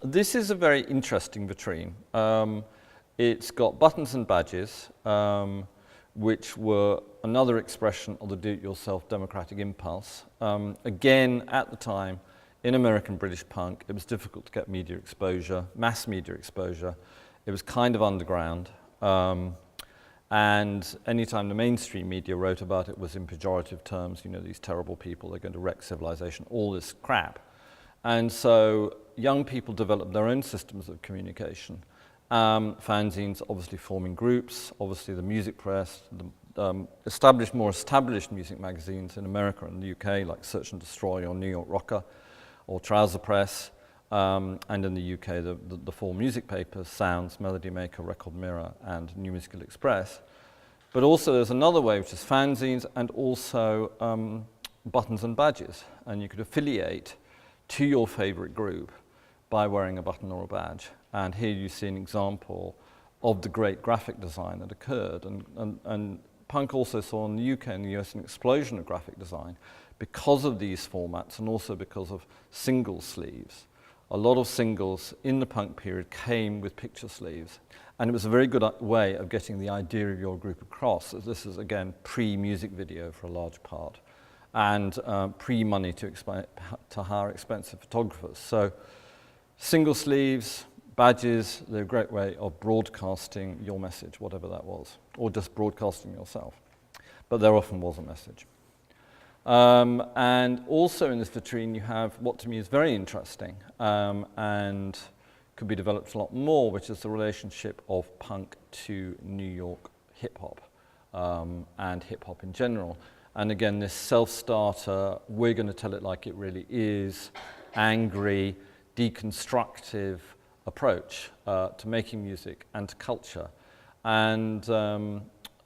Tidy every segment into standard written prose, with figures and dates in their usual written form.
This is a very interesting vitrine. It's got buttons and badges, which were another expression of the do-it-yourself democratic impulse. Again, at the time, in American British punk, it was difficult to get media exposure, mass media exposure. It was kind of underground. And anytime the mainstream media wrote about it was in pejorative terms, you know, these terrible people, they're going to wreck civilization, all this crap. And so young people developed their own systems of communication. Fanzines obviously forming groups, obviously the music press, the more established music magazines in America and the UK, like Search and Destroy or New York Rocker or Trouser Press, and in the UK, the four music papers, Sounds, Melody Maker, Record Mirror, and New Musical Express. But also there's another way, which is fanzines and also buttons and badges. And you could affiliate to your favorite group by wearing a button or a badge. And here you see an example of the great graphic design that occurred. And punk also saw in the UK and the US an explosion of graphic design because of these formats and also because of single sleeves. A lot of singles in the punk period came with picture sleeves. And it was a very good way of getting the idea of your group across. As this is, again, pre-music video for a large part, and pre-money to hire expensive photographers. So single sleeves, badges, they're a great way of broadcasting your message, whatever that was, or just broadcasting yourself. But there often was a message. And also in this vitrine you have what to me is very interesting and could be developed a lot more, which is the relationship of punk to New York hip-hop and hip-hop in general. And again, this self-starter, we're going to tell it like it really is, angry, deconstructive approach to making music and to culture. And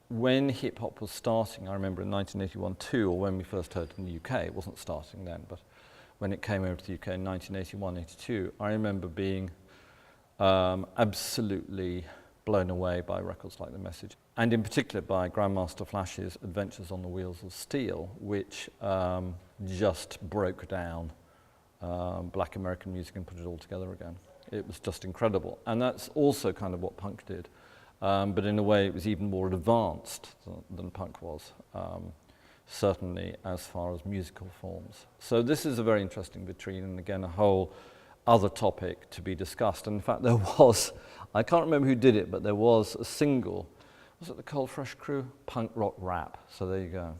when hip-hop was starting, I remember in 1981 too, or when we first heard it in the UK, it wasn't starting then, but when it came over to the UK in 1981, 82, I remember being absolutely blown away by records like The Message, and in particular by Grandmaster Flash's Adventures on the Wheels of Steel, which just broke down black American music and put it all together again. It was just incredible, and that's also kind of what punk did. But in a way it was even more advanced than punk was, certainly as far as musical forms. So this is a very interesting vitrine, and again a whole other topic to be discussed. And in fact there was, I can't remember who did it, but there was a single, was it the Cold Fresh Crew? Punk Rock Rap, so there you go.